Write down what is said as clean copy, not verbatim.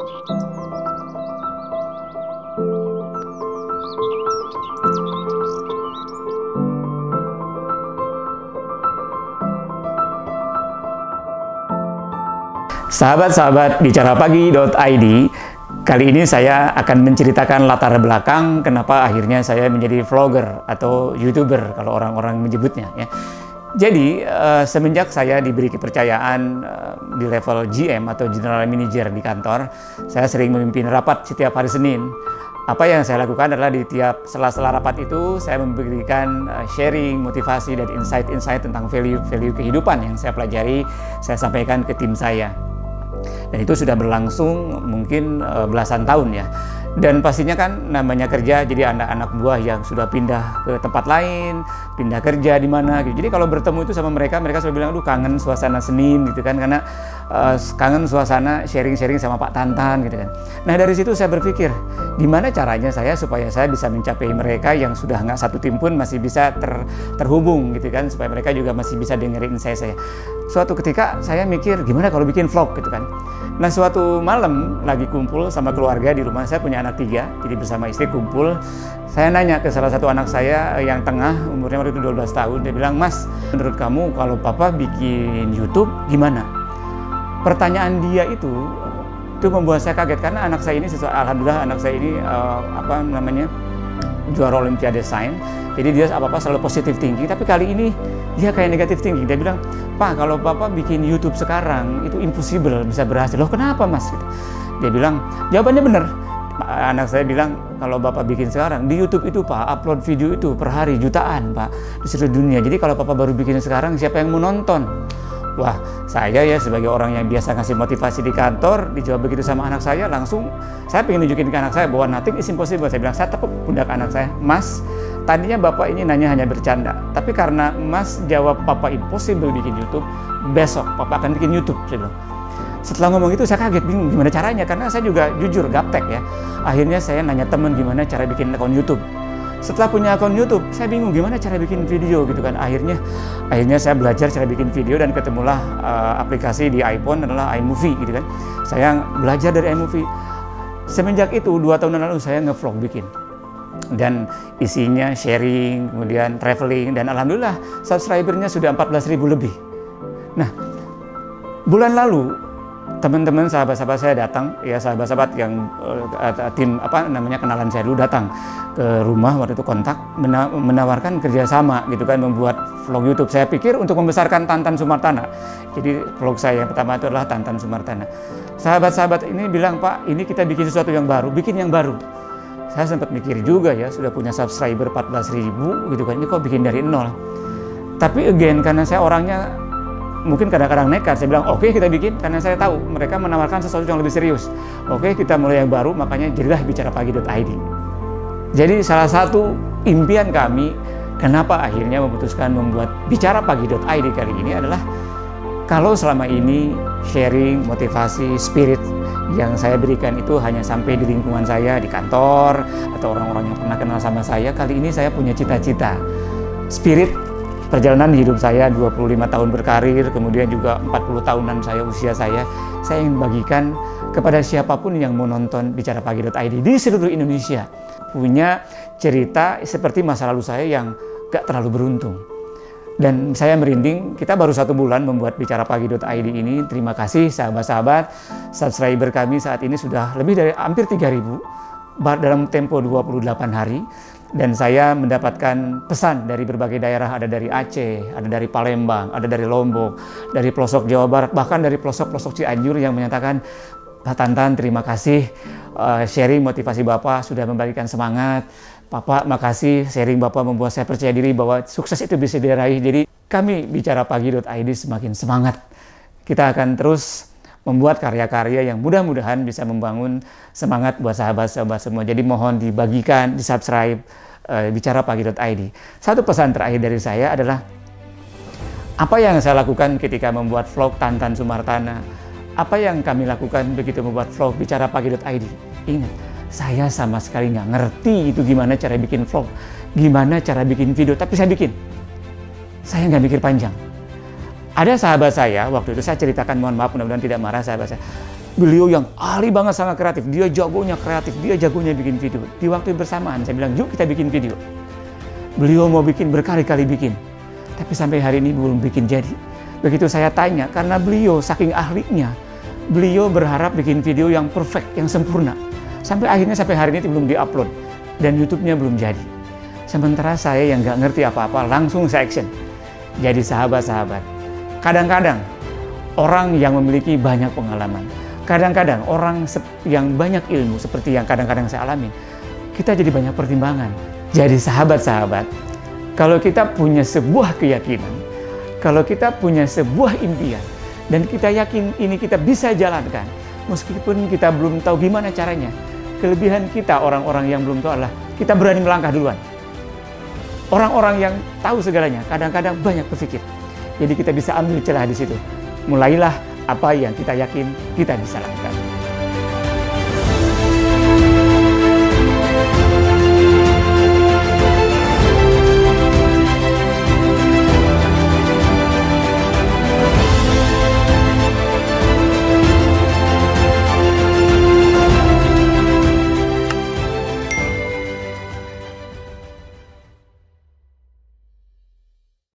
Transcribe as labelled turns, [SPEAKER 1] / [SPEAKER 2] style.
[SPEAKER 1] Sahabat-sahabat bicarapagi.id, kali ini saya akan menceritakan latar belakang kenapa akhirnya saya menjadi vlogger atau YouTuber kalau orang-orang menyebutnya ya. Jadi semenjak saya diberi kepercayaan di level GM atau General Manager di kantor, saya sering memimpin rapat setiap hari Senin. Apa yang saya lakukan adalah di tiap sela-sela rapat itu saya memberikan sharing, motivasi, dan insight-insight tentang value-value kehidupan yang saya pelajari, saya sampaikan ke tim saya. Dan itu sudah berlangsung mungkin belasan tahun ya. Dan pastinya kan namanya kerja, jadi anak-anak buah yang sudah pindah ke tempat lain, pindah kerja di mana gitu. Jadi kalau bertemu itu sama mereka selalu bilang, aduh kangen suasana Senin gitu kan, karena kangen suasana sharing-sharing sama Pak Tantan gitu kan. Nah dari situ saya berpikir, gimana caranya saya supaya saya bisa mencapai mereka yang sudah nggak satu tim pun masih bisa terhubung gitu kan, supaya mereka juga masih bisa dengerin saya. Suatu ketika saya mikir, gimana kalau bikin vlog gitu kan. Nah suatu malam lagi kumpul sama keluarga di rumah, saya punya anak 3, jadi bersama istri kumpul. Saya nanya ke salah satu anak saya yang tengah, umurnya waktu itu 12 tahun, dia bilang, "Mas, menurut kamu kalau papa bikin YouTube gimana?" Pertanyaan dia itu membuat saya kaget, karena anak saya ini alhamdulillah anak saya ini juara Olimpiade Sains. Jadi dia apa-apa selalu positive thinking, tapi kali ini dia kayak negative thinking. Dia bilang, "Pak, kalau papa bikin YouTube sekarang itu impossible bisa berhasil." "Loh kenapa mas?" Gitu. Dia bilang, jawabannya benar. Anak saya bilang, kalau bapak bikin sekarang di YouTube itu pak, upload video itu per hari jutaan pak di seluruh dunia. Jadi kalau papa baru bikin sekarang, siapa yang mau nonton? Wah, saya ya sebagai orang yang biasa ngasih motivasi di kantor, dijawab begitu sama anak saya, langsung saya pengen nunjukin ke anak saya bahwa nothing is impossible. Saya bilang, saya tepuk pundak anak saya, "Mas, tadinya bapak ini nanya hanya bercanda, tapi karena mas jawab papa impossible bikin YouTube, besok papa akan bikin YouTube." Saya bilang. Setelah ngomong itu saya kaget, bingung gimana caranya, karena saya juga jujur gaptek ya. Akhirnya saya nanya temen gimana cara bikin akun YouTube. Setelah punya akun YouTube, saya bingung gimana cara bikin video gitu kan. Akhirnya saya belajar cara bikin video dan ketemulah aplikasi di iPhone adalah iMovie gitu kan. Saya belajar dari iMovie. Semenjak itu 2 tahun lalu saya ngevlog bikin. Dan isinya sharing, kemudian traveling, dan alhamdulillah subscribernya sudah 14.000 lebih. Nah, bulan lalu teman-teman sahabat-sahabat saya datang, ya sahabat-sahabat yang tim kenalan saya dulu datang ke rumah, waktu itu kontak menawarkan kerjasama gitu kan, membuat vlog YouTube. Saya pikir untuk membesarkan Tantan Sumartana. Jadi vlog saya yang pertama itu adalah Tantan Sumartana. Sahabat-sahabat ini bilang, "Pak, ini kita bikin sesuatu yang baru, bikin yang baru." Saya sempat mikir juga ya, sudah punya subscriber 14.000 gitu kan, ini kok bikin dari nol. Tapi again, karena saya orangnya mungkin kadang-kadang nekat, saya bilang oke, kita bikin, karena saya tahu mereka menawarkan sesuatu yang lebih serius. Oke, kita mulai yang baru, makanya jadilah bicarapagi.id. Jadi salah satu impian kami kenapa akhirnya memutuskan membuat bicarapagi.id kali ini adalah, kalau selama ini sharing, motivasi, spirit yang saya berikan itu hanya sampai di lingkungan saya, di kantor, atau orang-orang yang pernah kenal sama saya, kali ini saya punya cita-cita. Spirit perjalanan hidup saya 25 tahun berkarir, kemudian juga 40 tahunan usia saya ingin bagikan kepada siapapun yang mau nonton bicarapagi.id di seluruh Indonesia. Punya cerita seperti masa lalu saya yang gak terlalu beruntung. Dan saya merinding, kita baru 1 bulan membuat bicarapagi.id ini. Terima kasih sahabat-sahabat, subscriber kami saat ini sudah lebih dari hampir 3.000 dalam tempo 28 hari. Dan saya mendapatkan pesan dari berbagai daerah, ada dari Aceh, ada dari Palembang, ada dari Lombok, dari pelosok Jawa Barat, bahkan dari pelosok-pelosok Cianjur yang menyatakan, "Pak Tantan, terima kasih sharing motivasi Bapak sudah memberikan semangat. Bapak, makasih sharing Bapak membuat saya percaya diri bahwa sukses itu bisa diraih." Jadi kami bicarapagi.id semakin semangat. Kita akan terus membuat karya-karya yang mudah-mudahan bisa membangun semangat buat sahabat-sahabat semua. Jadi mohon dibagikan, di-subscribe bicarapagi.id. Satu pesan terakhir dari saya adalah, apa yang saya lakukan ketika membuat vlog Tantan Sumartana, apa yang kami lakukan begitu membuat vlog bicarapagi.id. Ingat, saya sama sekali nggak ngerti itu gimana cara bikin vlog, gimana cara bikin video, tapi saya bikin. Saya nggak mikir panjang. Ada sahabat saya, waktu itu saya ceritakan, mohon maaf mudah-mudahan tidak marah sahabat saya. Beliau yang ahli banget, sangat kreatif. Dia jagonya kreatif, dia jagonya bikin video. Di waktu bersamaan saya bilang, yuk kita bikin video. Beliau mau bikin berkali-kali bikin. Tapi sampai hari ini belum bikin jadi. Begitu saya tanya, karena beliau saking ahlinya, beliau berharap bikin video yang perfect, yang sempurna. Sampai akhirnya sampai hari ini belum diupload. Dan YouTube-nya belum jadi. Sementara saya yang nggak ngerti apa-apa, langsung saya action. Jadi sahabat-sahabat, kadang-kadang orang yang memiliki banyak pengalaman, kadang-kadang orang yang banyak ilmu seperti yang kadang-kadang saya alami, kita jadi banyak pertimbangan. Jadi sahabat-sahabat, kalau kita punya sebuah keyakinan, kalau kita punya sebuah impian, dan kita yakin ini kita bisa jalankan, meskipun kita belum tahu gimana caranya, kelebihan kita orang-orang yang belum tahu adalah kita berani melangkah duluan. Orang-orang yang tahu segalanya kadang-kadang banyak berpikir. Jadi kita bisa ambil celah di situ. Mulailah apa yang kita yakin kita bisa lakukan.